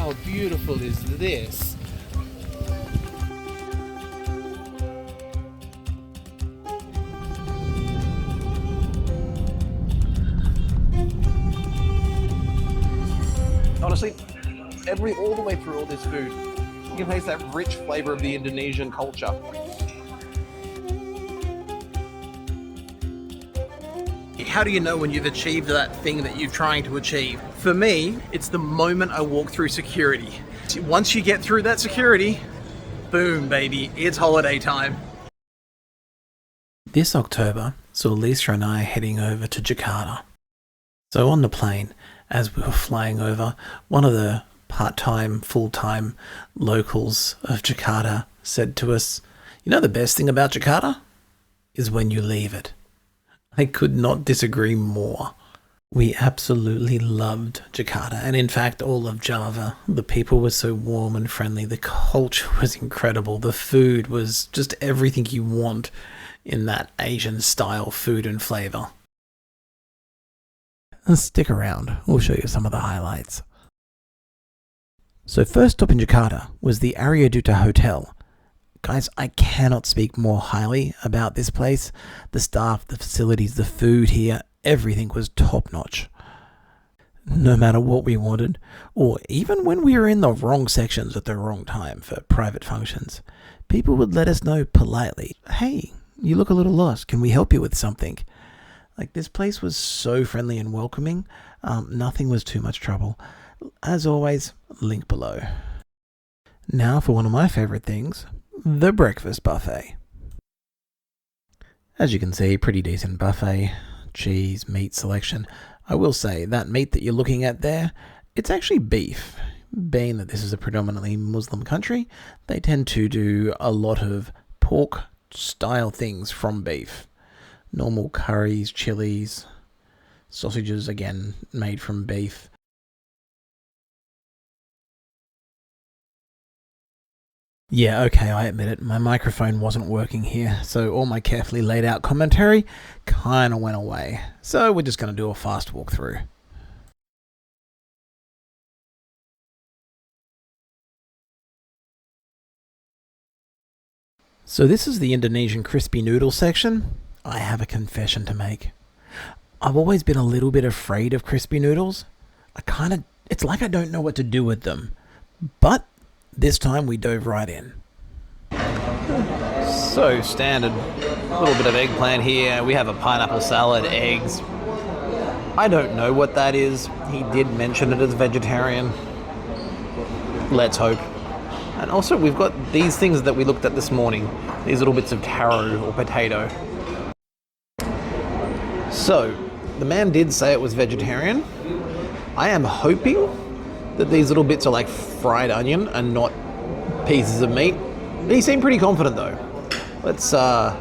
how beautiful is this? Honestly, all the way through all this food, you can taste that rich flavor of the Indonesian culture. How do you know when you've achieved that thing that you're trying to achieve? For me, it's the moment I walk through security. Once you get through that security, boom, baby, it's holiday time. This October saw Lisa and I heading over to Jakarta. So on the plane, as we were flying over, one of the part-time, full-time locals of Jakarta said to us, "You know the best thing about Jakarta? Is when you leave it." I could not disagree more. We absolutely loved Jakarta, and in fact all of Java. The people were so warm and friendly, the culture was incredible, the food was just everything you want in that Asian style food and flavour. Stick around, we'll show you some of the highlights. So first stop in Jakarta was the Aryaduta Hotel. Guys, I cannot speak more highly about this place. The staff, the facilities, the food here, everything was top notch. No matter what we wanted, or even when we were in the wrong sections at the wrong time for private functions, people would let us know politely, "Hey, you look a little lost, can we help you with something?" Like, this place was so friendly and welcoming, nothing was too much trouble. As always, link below. Now for one of my favourite things, the breakfast buffet. As you can see, pretty decent buffet, cheese, meat selection. I will say, that meat that you're looking at there, it's actually beef. Being that this is a predominantly Muslim country, they tend to do a lot of pork style things from beef. Normal curries, chilies, sausages, again, made from beef. Yeah, okay, I admit it, my microphone wasn't working here, so all my carefully laid out commentary kinda went away. So we're just gonna do a fast walkthrough. So this is the Indonesian crispy noodle section. I have a confession to make. I've always been a little bit afraid of crispy noodles. It's like I don't know what to do with them. But this time we dove right in. So standard, a little bit of eggplant here. We have a pineapple salad, eggs. I don't know what that is. He did mention it as vegetarian. Let's hope. And also we've got these things that we looked at this morning. These little bits of taro or potato. So, the man did say it was vegetarian. I am hoping that these little bits are like fried onion and not pieces of meat. He seemed pretty confident though. Let's, oh,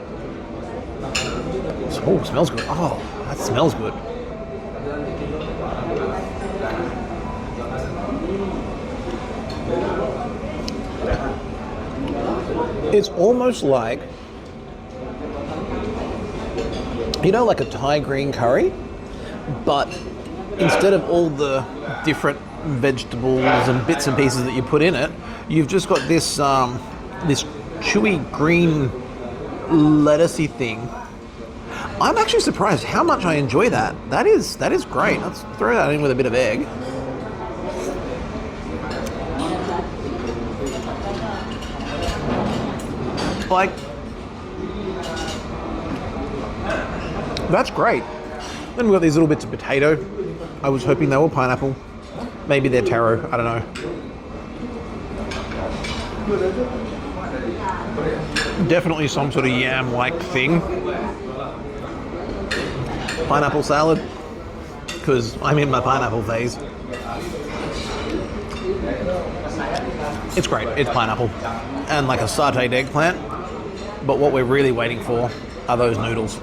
smells good. Oh, that smells good. It's almost like, you know, like a Thai green curry, but instead of all the different vegetables and bits and pieces that you put in it, you've just got this this chewy green lettucey thing. I'm actually surprised how much I enjoy that. That is great. Let's throw that in with a bit of egg. Like, that's great. Then we've got these little bits of potato. I was hoping they were pineapple. Maybe they're taro, I don't know. Definitely some sort of yam-like thing. Pineapple salad, because I'm in my pineapple phase. It's great, it's pineapple. And like a sauteed eggplant. But what we're really waiting for are those noodles.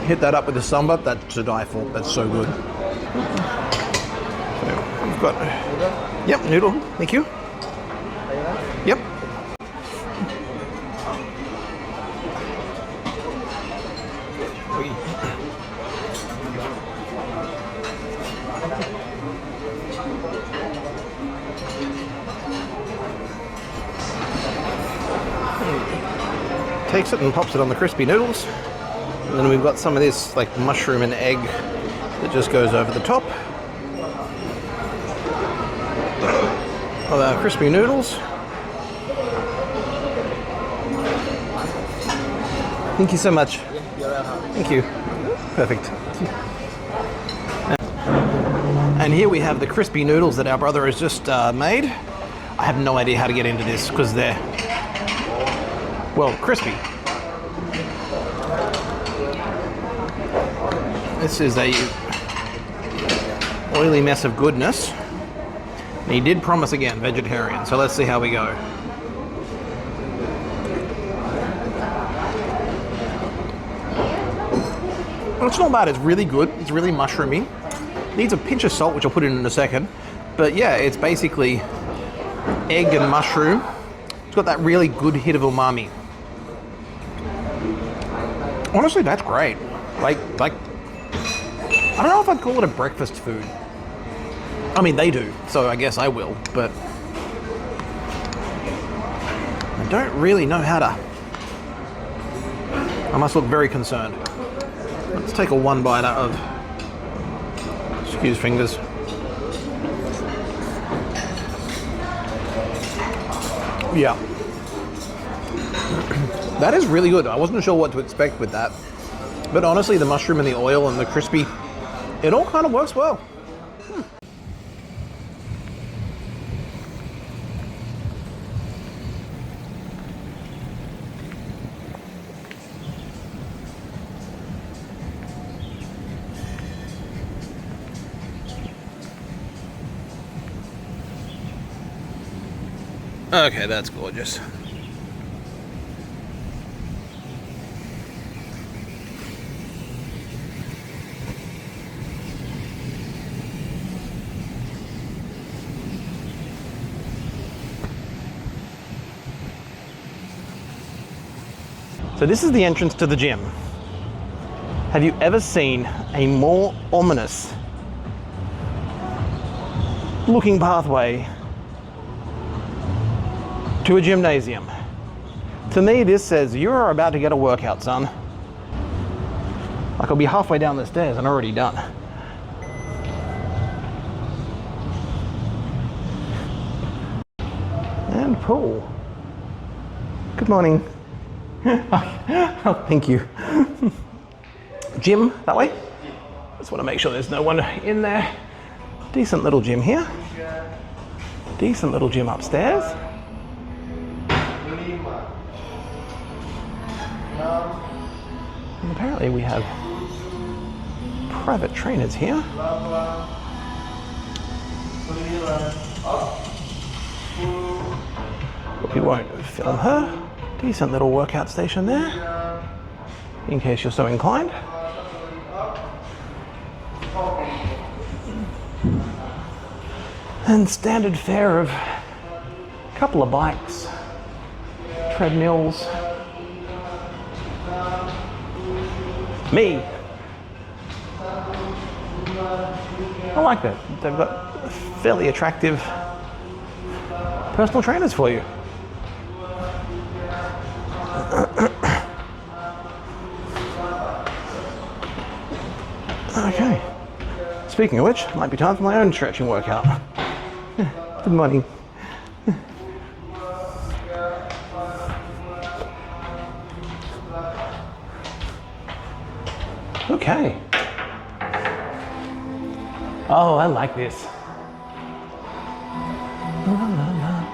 Hit that up with the samba, that's to die for. That's so good. So we've got, yep, noodle, thank you. Yep. takes it and pops it on the crispy noodles. And then we've got some of this like mushroom and egg that just goes over the top of our crispy noodles. Thank you so much. Thank you. Perfect. And here we have the crispy noodles that our brother has just made. I have no idea how to get into this because they're, well, crispy. This is a oily mess of goodness. And he did promise again, vegetarian, so let's see how we go. It's not bad, it's really good, it's really mushroomy. Needs a pinch of salt, which I'll put in a second. But yeah, it's basically egg and mushroom. It's got that really good hit of umami. Honestly, that's great. Like, I don't know if I'd call it a breakfast food. I mean, they do, so I guess I will, but I don't really know how to. I must look very concerned. Let's take a one bite out of, excuse fingers. Yeah. That is really good. I wasn't sure what to expect with that. But honestly, the mushroom and the oil and the crispy, it all kind of works well. Okay, that's gorgeous. So this is the entrance to the gym. Have you ever seen a more ominous looking pathway to a gymnasium? To me, this says you're about to get a workout, son. Like I'll be halfway down the stairs and already done. And pool. Good morning. Oh, thank you. Gym that way. Just want to make sure there's no one in there. Decent little gym here. Decent little gym upstairs. And apparently we have private trainers here. But we won't film her. Decent little workout station there, in case you're so inclined. And standard fare of a couple of bikes, treadmills. Me. I like that. They've got fairly attractive personal trainers for you. Okay. Speaking of which, might be time for my own stretching workout. Good morning. Okay. Oh, I like this. La, la, la.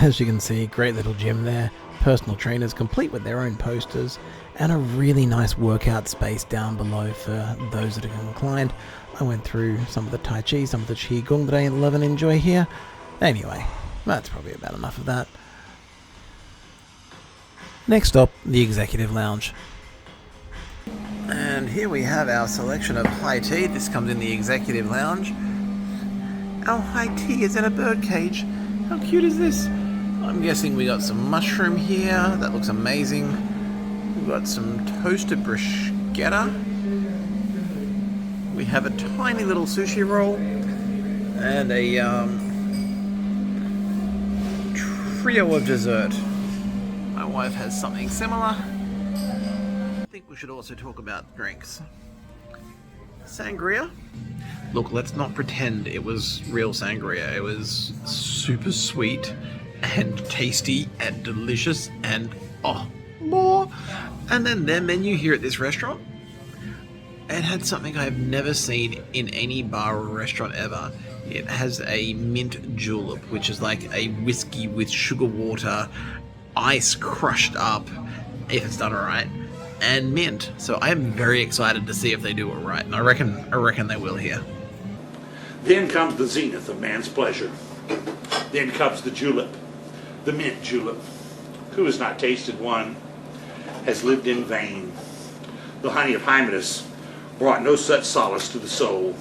As you can see, great little gym there. Personal trainers complete with their own posters and a really nice workout space down below for those that are inclined. I went through some of the Tai Chi, some of the Qigong that I love and enjoy here. Anyway, that's probably about enough of that. Next up, the Executive Lounge. And here we have our selection of high tea. This comes in the Executive Lounge. Our high tea is in a bird cage. How cute is this? I'm guessing we got some mushroom here. That looks amazing. We've got some toasted bruschetta. We have a tiny little sushi roll and a trio of dessert. My wife has something similar. I think we should also talk about drinks. Sangria. Look, let's not pretend it was real sangria. It was super sweet and tasty and delicious and more. And then their menu here at this restaurant, it had something I've never seen in any bar or restaurant ever. It has a mint julep, which is like a whiskey with sugar water, ice crushed up, if it's done right, and mint. So I am very excited to see if they do it right, and I reckon they will here. Then comes the zenith of man's pleasure. Then comes the julep, the mint julep. Who has not tasted one has lived in vain. The honey of Hymettus brought no such solace to the soul.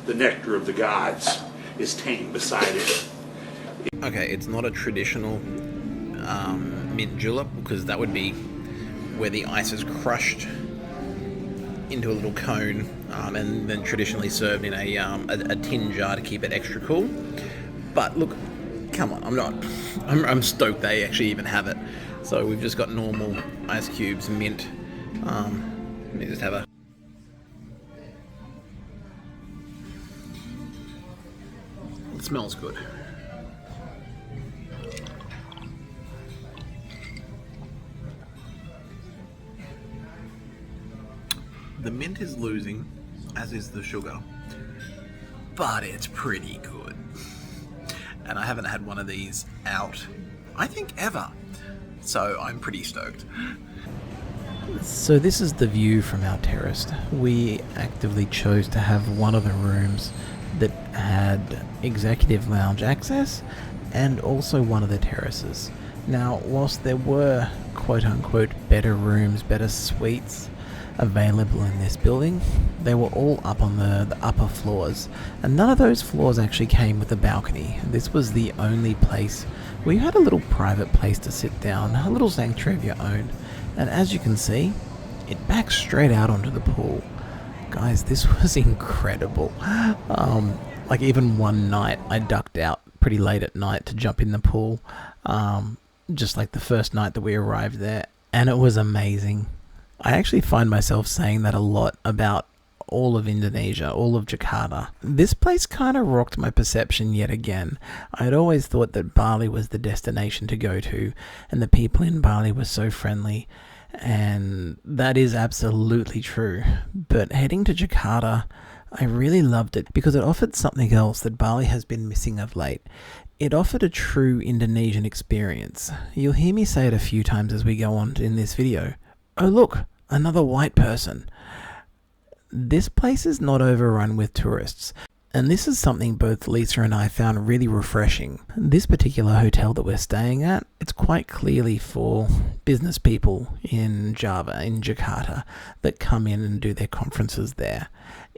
The nectar of the gods is tame beside it. Okay, it's not a traditional mint julep, because that would be where the ice is crushed into a little cone and then traditionally served in a tin jar to keep it extra cool. But look, come on, I'm stoked they actually even have it. So we've just got normal ice cubes, mint. Let me just have a... It smells good. The mint is losing, as is the sugar, but it's pretty good. And I haven't had one of these out, I think, ever. So I'm pretty stoked. So this is the view from our terrace. We actively chose to have one of the rooms that had executive lounge access and also one of the terraces. Now, whilst there were quote-unquote better rooms, better suites available in this building, they were all up on the upper floors, and none of those floors actually came with a balcony. This was the only place where you had a little private place to sit down, a little sanctuary of your own, and as you can see, it backs straight out onto the pool. Guys, this was incredible. Like, even one night I ducked out pretty late at night to jump in the pool, just like the first night that we arrived there, and it was amazing. I actually find myself saying that a lot about all of Indonesia, all of Jakarta. This place kind of rocked my perception yet again. I'd always thought that Bali was the destination to go to, and the people in Bali were so friendly, and that is absolutely true. But heading to Jakarta, I really loved it because it offered something else that Bali has been missing of late. It offered a true Indonesian experience. You'll hear me say it a few times as we go on in this video. Oh look, another white person. This place is not overrun with tourists, and this is something both Lisa and I found really refreshing. This particular hotel that we're staying at, it's quite clearly for business people in Java, in Jakarta, that come in and do their conferences there.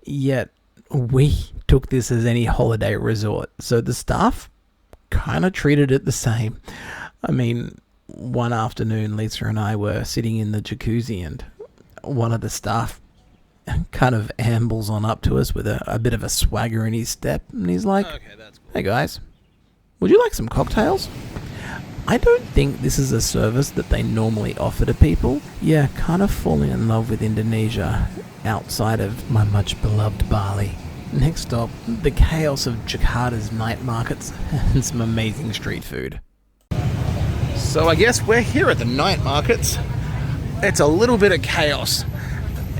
Yet, we took this as any holiday resort, so the staff kind of treated it the same. I mean, one afternoon, Lisa and I were sitting in the jacuzzi, and one of the staff kind of ambles on up to us with a bit of a swagger in his step, and he's like, "Okay, that's cool. Hey guys, would you like some cocktails?" I don't think this is a service that they normally offer to people. Yeah, kind of falling in love with Indonesia outside of my much beloved Bali. Next stop, the chaos of Jakarta's night markets and some amazing street food. So I guess we're here at the night markets. It's a little bit of chaos.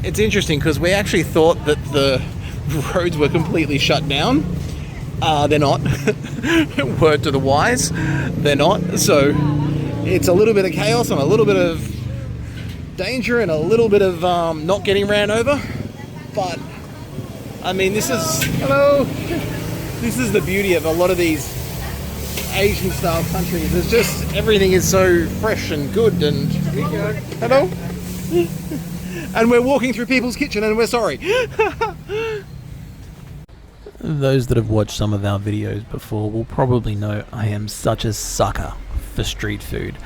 It's interesting because we actually thought that the roads were completely shut down. They're not. Word to the wise, they're not. So it's a little bit of chaos and a little bit of danger and a little bit of not getting ran over. But I mean, this is the beauty of a lot of these Asian style countries. It's just everything is so fresh and good, and hello. And we're walking through people's kitchen and we're sorry. Those that have watched some of our videos before will probably know I am such a sucker for street food.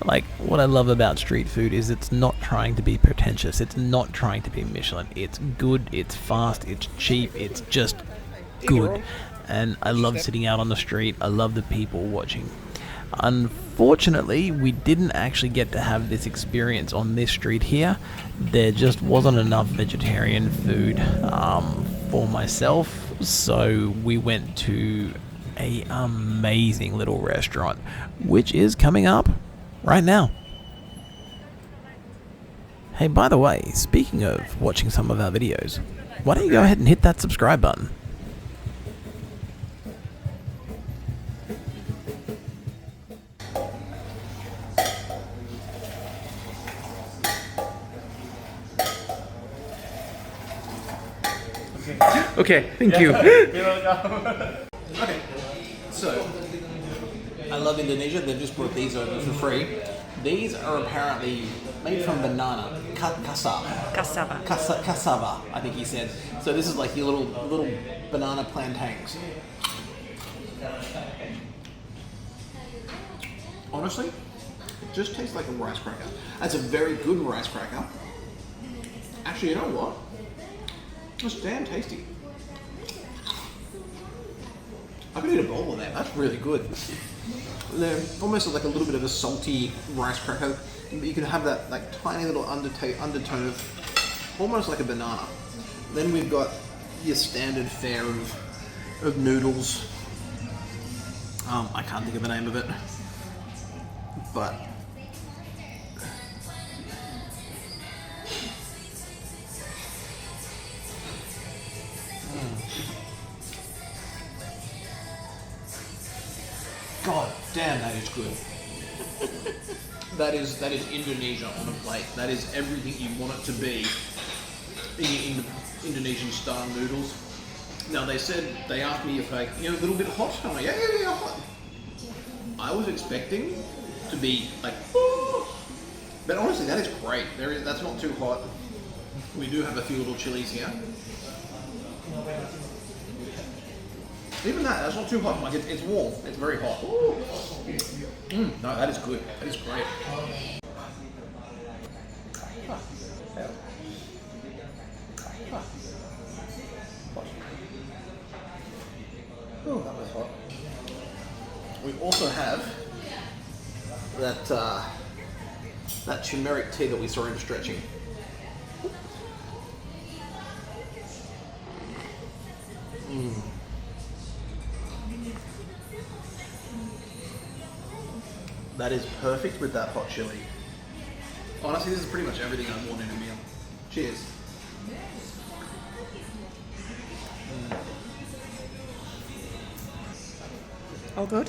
Like, what I love about street food is it's not trying to be pretentious. It's not trying to be Michelin. It's good, it's fast, it's cheap, it's just good. And I love sitting out on the street. I love the people watching. Unfortunately, we didn't actually get to have this experience on this street here. There just wasn't enough vegetarian food for myself, so we went to an amazing little restaurant, which is coming up right now. Hey, by the way, speaking of watching some of our videos, why don't you go ahead and hit that subscribe button? Okay, thank you. Okay, so I love Indonesia. They've just brought these over for free. These are apparently made from banana, cassava, I think he said. So this is like your little banana plantains. Honestly, it just tastes like a rice cracker. That's a very good rice cracker. Actually, you know what? It's damn tasty. I could eat a bowl of that. That's really good. They're almost like a little bit of a salty rice cracker. You can have that like tiny little undertone of almost like a banana. Then we've got your standard fare of noodles. I can't think of the name of it, but God damn, that is good. that is Indonesia on a plate. That is everything you want it to be in your Indonesian style noodles. Now they asked me if a little bit hot. I'm like, yeah, hot. I was expecting to be like, but honestly, that is great. That's not too hot. We do have a few little chilies here. Even that's not too hot. Like it's warm. It's very hot. No, that is good. That is great. Oh, that was hot. We also have that turmeric tea that we saw him stretching. That is perfect with that hot chili. Honestly, this is pretty much everything I want in a meal. Cheers. All good?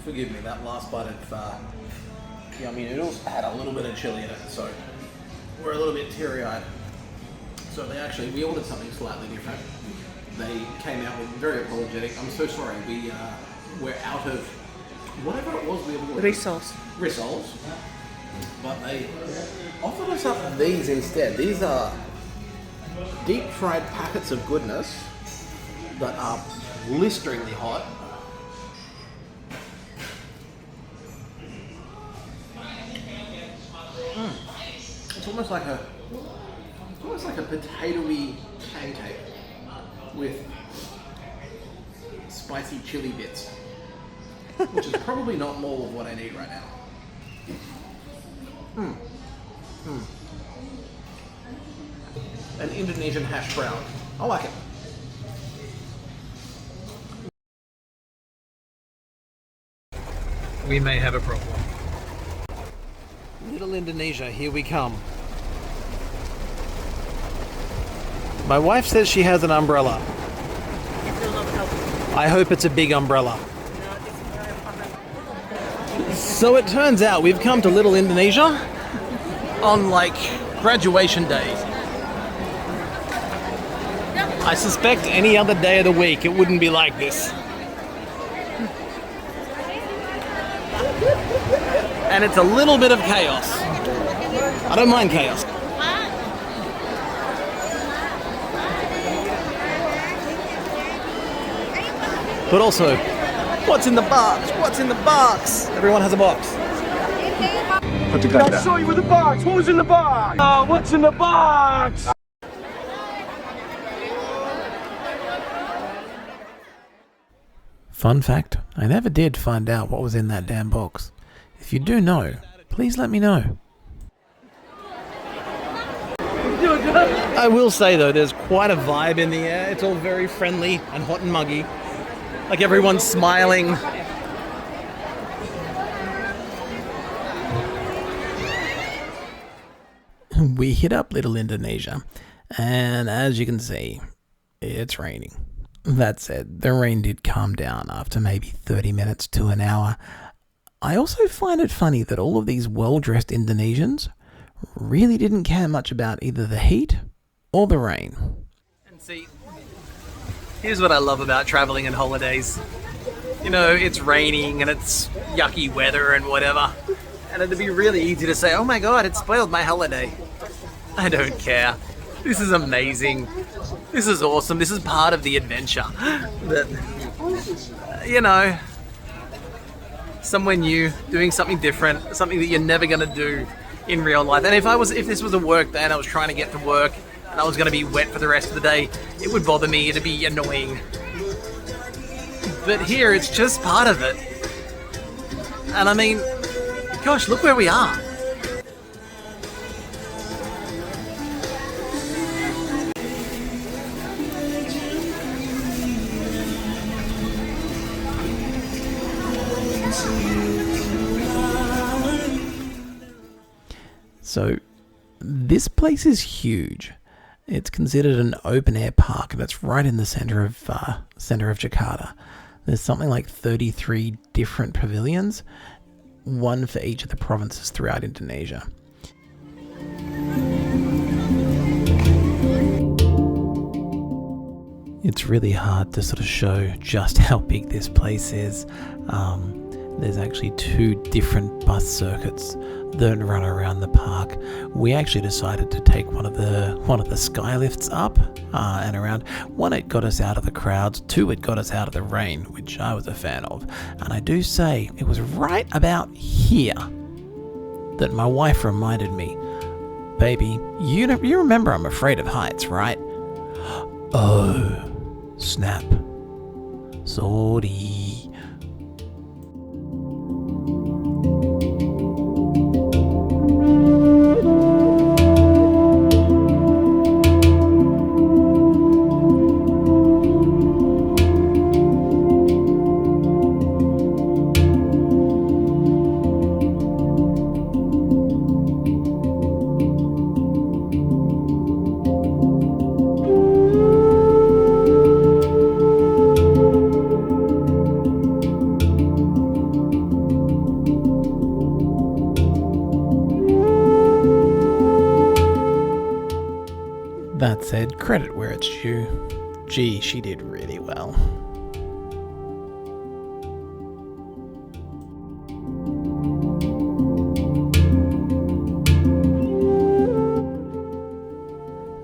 Forgive me, that last bite of yummy noodles had a little bit of chili in it, so we're a little bit teary-eyed. So we ordered something slightly different. They came out with very apologetic. I'm so sorry, we're out of whatever it was we ordered. Rissoles. But they offered us up these instead. These are deep fried packets of goodness that are blisteringly hot. It's almost like a potatoey pancake with spicy chili bits, which is probably not more of what I need right now. An Indonesian hash brown. I like it. We may have a problem. Little Indonesia, here we come. My wife says she has an umbrella. I hope it's a big umbrella. So it turns out we've come to Little Indonesia on like graduation day. I suspect any other day of the week it wouldn't be like this. And it's a little bit of chaos. I don't mind chaos. But also, What's in the box? What's in the box? Everyone has a box. I saw you with the box. What was in the box? What's in the box? Fun fact, I never did find out what was in that damn box. If you do know, please let me know. I will say though, there's quite a vibe in the air. It's all very friendly and hot and muggy. Like everyone's smiling. We hit up Little Indonesia, and as you can see, it's raining. That said, the rain did calm down after maybe 30 minutes to an hour. I also find it funny that all of these well-dressed Indonesians really didn't care much about either the heat or the rain. And see, here's what I love about traveling and holidays. You know, it's raining and it's yucky weather and whatever. And it'd be really easy to say, oh my god, it spoiled my holiday. I don't care. This is amazing. This is awesome. This is part of the adventure. That, you know, somewhere new, doing something different, something that you're never going to do in real life. And if this was a work day and I was trying to get to work and I was going to be wet for the rest of the day, it would bother me. It'd be annoying. But here, it's just part of it. And I mean, gosh, look where we are. So, this place is huge. It's considered an open-air park, and it's right in the center of Jakarta. There's something like 33 different pavilions, one for each of the provinces throughout Indonesia. It's really hard to sort of show just how big this place is. There's actually 2 different bus circuits that run around the park. We actually decided to take one of the sky lifts up and around. 1, it got us out of the crowds. 2, it got us out of the rain, which I was a fan of. And I do say it was right about here that my wife reminded me, baby, you remember I'm afraid of heights, right? Oh, snap. Sorry. That said, credit where it's due. Gee, she did really well.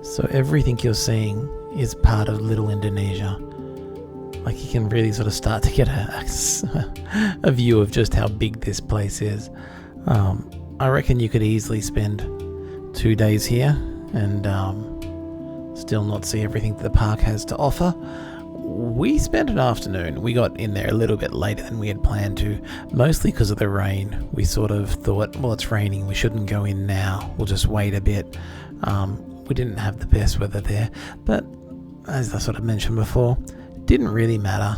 So everything you're seeing is part of Little Indonesia. Like, you can really sort of start to get a view of just how big this place is. I reckon you could easily spend 2 days here and still not see everything that the park has to offer. We spent an afternoon. We got in there a little bit later than we had planned to, mostly because of the rain. We sort of thought, well, it's raining, we shouldn't go in now, we'll just wait a bit. We didn't have the best weather there, but as I sort of mentioned before, it didn't really matter.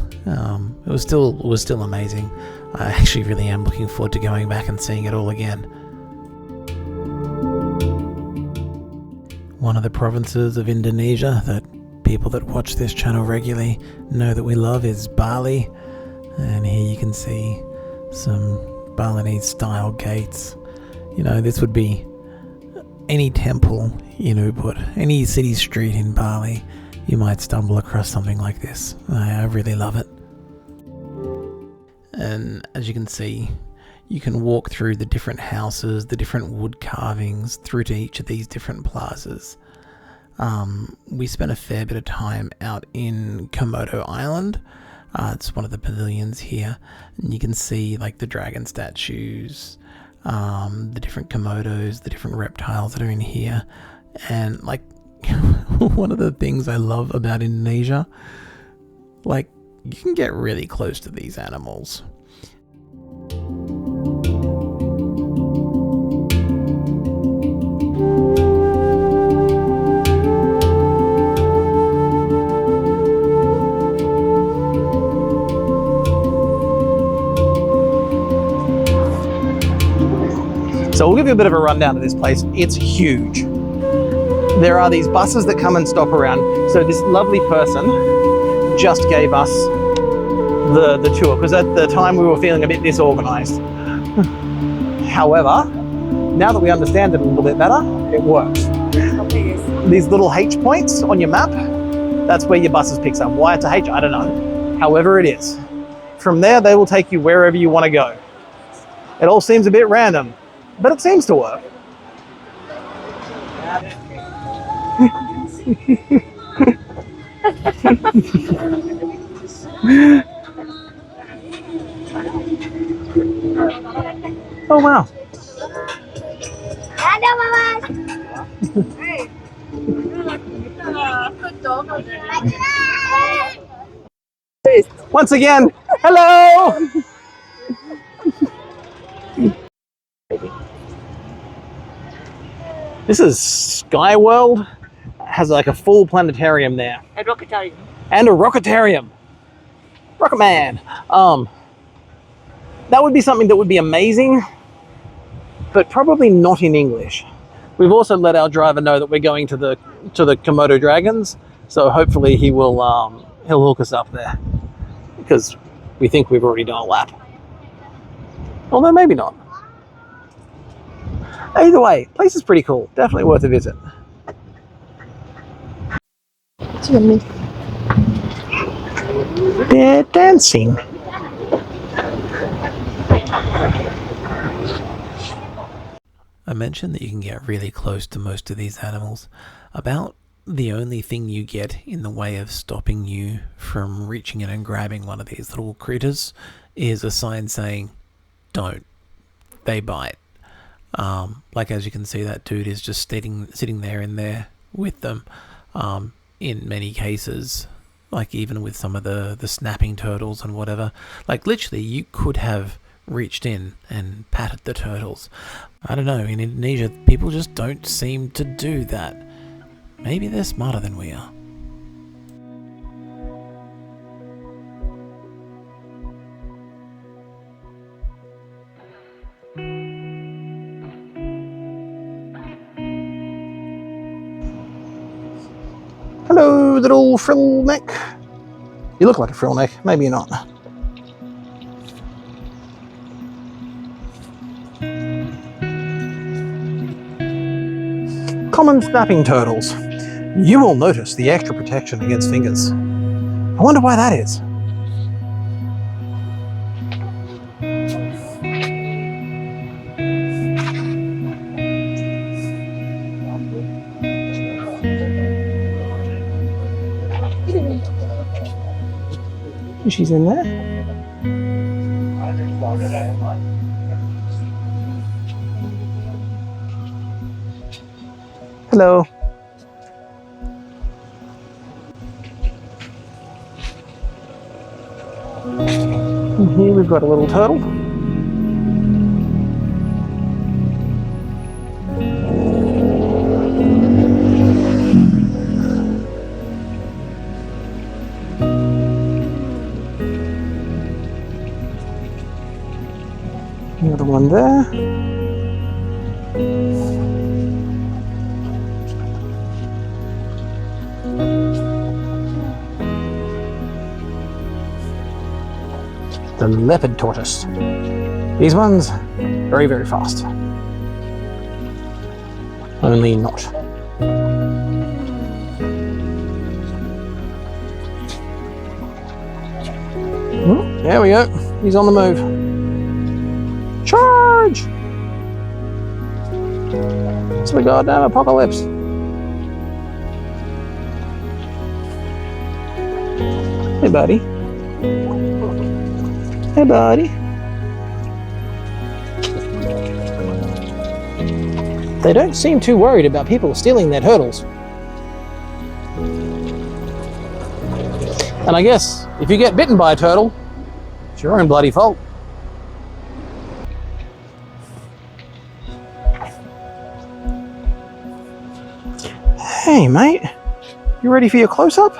It was still amazing. I actually really am looking forward to going back and seeing it all again. One of the provinces of Indonesia that people that watch this channel regularly know that we love is Bali. And here you can see some Balinese style gates. You know, this would be any temple in Ubud, any city street in Bali. You might stumble across something like this. I really love it. And as you can see, you can walk through the different houses, the different wood carvings, through to each of these different plazas. We spent a fair bit of time out in Komodo Island, It's one of the pavilions here, and you can see like the dragon statues, the different komodos, the different reptiles that are in here. And like one of the things I love about Indonesia, like you can get really close to these animals. So we'll give you a bit of a rundown of this place. It's huge. There are these buses that come and stop around. So this lovely person just gave us the tour, because at the time we were feeling a bit disorganized. However, now that we understand it a little bit better, it works. These little H points on your map, that's where your buses picks up. Why it's a H, I don't know. However it is. From there, they will take you wherever you want to go. It all seems a bit random, but it seems to work. Oh wow. Once again, hello! This is Sky World. Has like a full planetarium there. And rocketarium. And a rocketarium. Rocket Man. That would be something that would be amazing, but probably not in English. We've also let our driver know that we're going to the Komodo dragons, so hopefully he'll hook us up there, because we think we've already done a lap. Although maybe not. Either way, place is pretty cool. Definitely worth a visit. They're dancing. I mentioned that you can get really close to most of these animals. About the only thing you get in the way of stopping you from reaching in and grabbing one of these little critters is a sign saying, "Don't. They bite." Like as you can see, that dude is just sitting there in there with them. In many cases, like even with some of the snapping turtles and whatever, like literally you could have reached in and patted the turtles. I don't know, in Indonesia people just don't seem to do that. Maybe they're smarter than we are. Hello, little frill neck. You look like a frill neck, maybe you're not. Common snapping turtles. You will notice the extra protection against fingers. I wonder why that is. She's in there. Hello. And here we've got a little turtle. Another one there. The leopard tortoise. These ones, very, very fast. Only not. Oh, there we go. He's on the move. Charge! It's the goddamn apocalypse. Hey, buddy. Hey, buddy. They don't seem too worried about people stealing their turtles. And I guess if you get bitten by a turtle, it's your own bloody fault. Hey, mate. You ready for your close-up?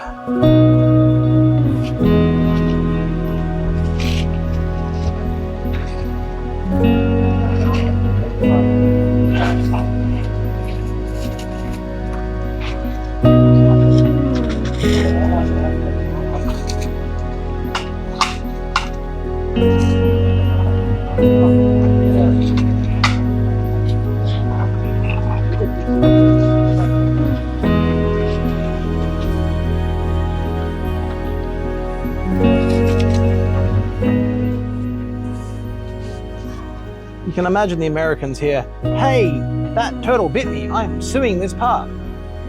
You can imagine the Americans here. Hey, that turtle bit me. I'm suing this park.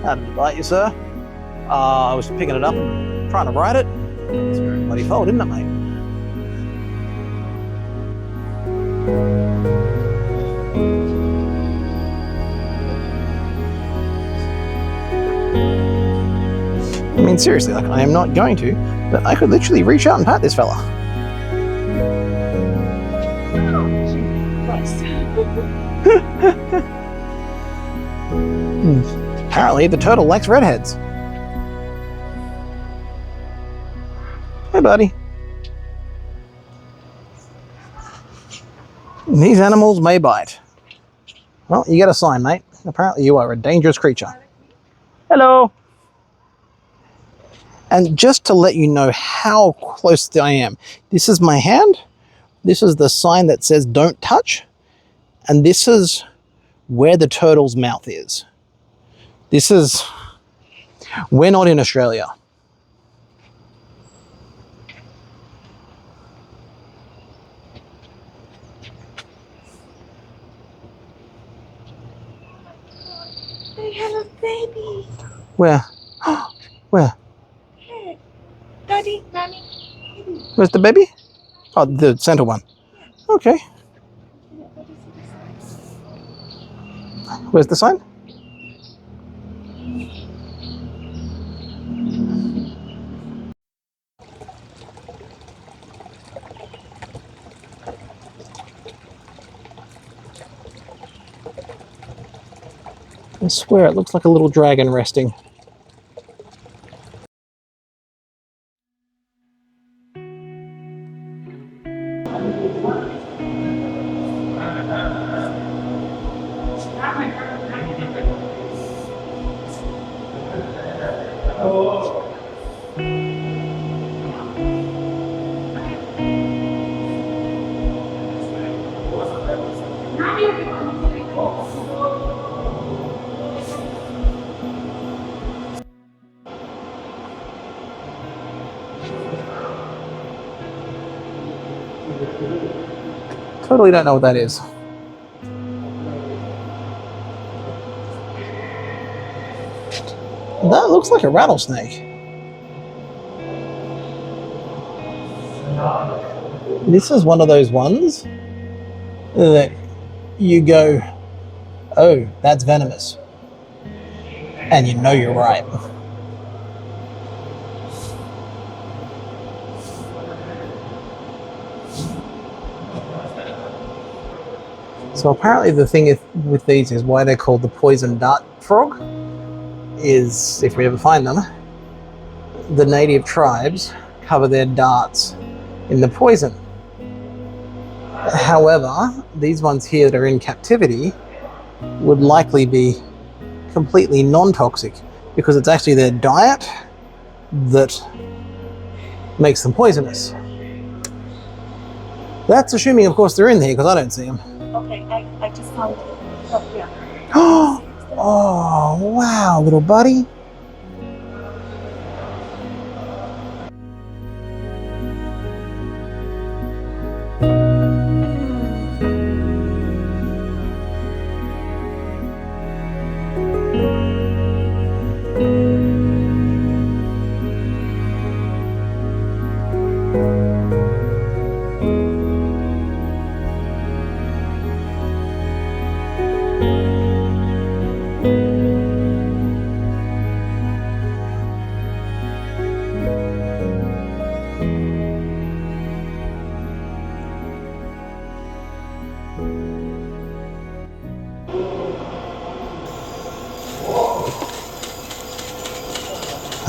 How did it bite you, sir? I was picking it up and trying to ride it. It's your own bloody fault, isn't it, mate? I mean, seriously, like, I am not going to, but I could literally reach out and pat this fella. Apparently, the turtle likes redheads. Hey, buddy. These animals may bite. Well, you get a sign, mate. Apparently, you are a dangerous creature. Hello. And just to let you know how close I am, this is my hand. This is the sign that says don't touch. And this is where the turtle's mouth is. We're not in Australia. They have a baby. Where? Where? Hey, Daddy, Mommy. Where's the baby? Oh, the center one. Okay. Where's the sign? I swear it looks like a little dragon resting. Totally don't know what that is. That looks like a rattlesnake. This is one of those ones that you go, oh, that's venomous. And you know you're right. So apparently the thing with these is why they're called the poison dart frog is, if we ever find them, the native tribes cover their darts in the poison. However, these ones here that are in captivity would likely be completely non-toxic because it's actually their diet that makes them poisonous. That's assuming, of course, they're in here because I don't see them. Okay, I just found it up here. Oh, wow, little buddy.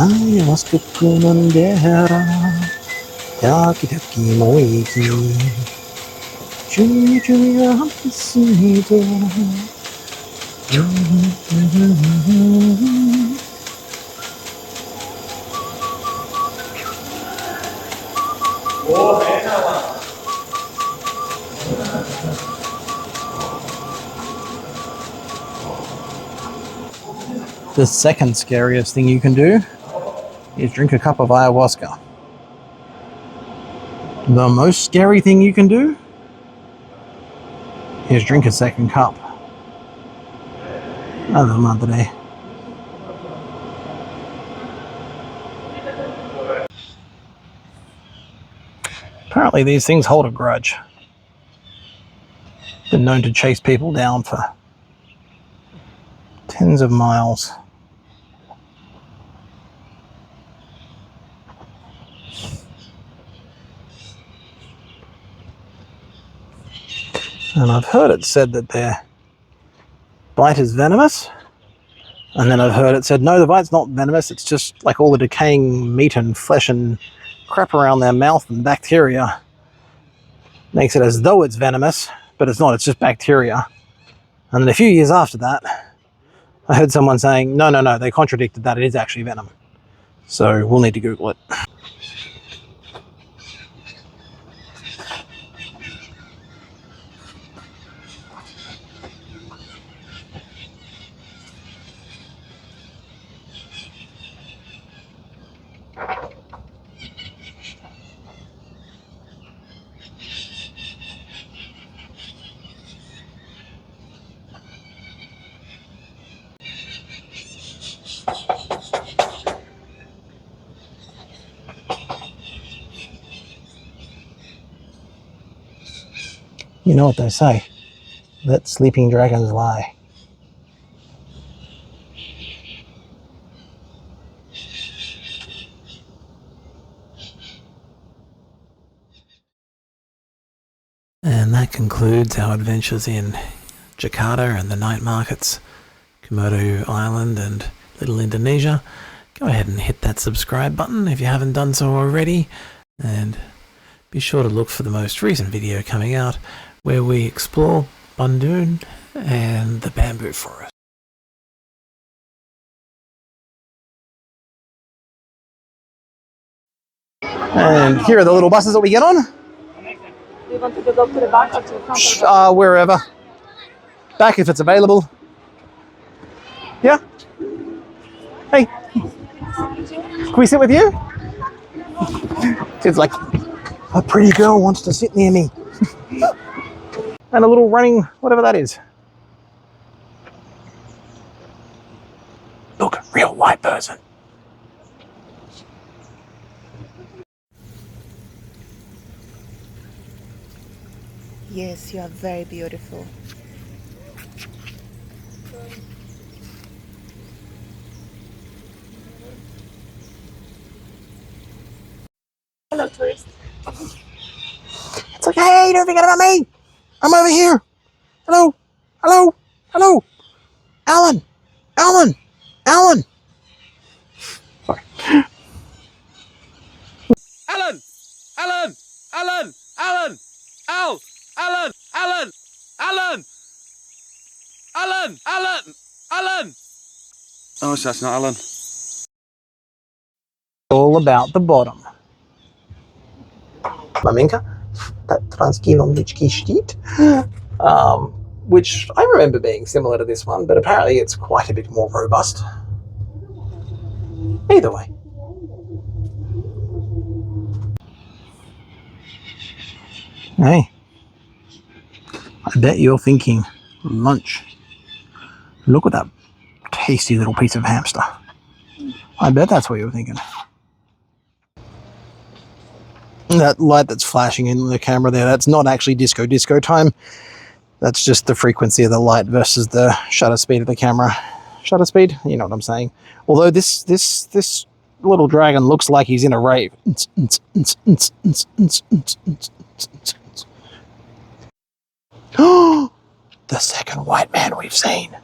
Ayawastuku Mandera Yakitaki Moiki Junya Junya Hapisido. The second scariest thing you can do is drink a cup of ayahuasca. The most scary thing you can do is drink a second cup. Other madre. Apparently these things hold a grudge. Been known to chase people down for tens of miles. And I've heard it said that their bite is venomous. And then I've heard it said, no, the bite's not venomous. It's just like all the decaying meat and flesh and crap around their mouth and bacteria makes it as though it's venomous, but it's not. It's just bacteria. And then a few years after that, I heard someone saying, no, they contradicted that. It is actually venom. So we'll need to Google it. You know what they say, let sleeping dragons lie. And that concludes our adventures in Jakarta and the night markets, Komodo Island and Little Indonesia. Go ahead and hit that subscribe button if you haven't done so already, and be sure to look for the most recent video coming out where we explore Bandung and the bamboo forest. And here are the little buses that we get on. Do you want to go to the back or to the front? Wherever. Back if it's available. Yeah? Hey. Can we sit with you? It's like a pretty girl wants to sit near me. And a little running, whatever that is. Look, real white person. Yes, you are very beautiful. Hello, tourist. It's like, hey, don't forget about me. I'm over here. Hello, hello, hello. Alan, Alan, Alan. Sorry. Alan! Alan! Alan! Alan! Al! Alan! Alan! Alan! Alan! Alan! Alan! Oh, so that's not Alan. All about the bottom. Maminka, that transkilomnichki steht. Which I remember being similar to this one, but apparently it's quite a bit more robust. Either way. Hey, I bet you're thinking, lunch. Look at that tasty little piece of hamster. I bet that's what you're thinking. That light that's flashing in the camera there, that's not actually disco time. That's just the frequency of the light versus the shutter speed of the camera. Shutter speed? You know what I'm saying. Although this little dragon looks like he's in a rave. The second white man we've seen.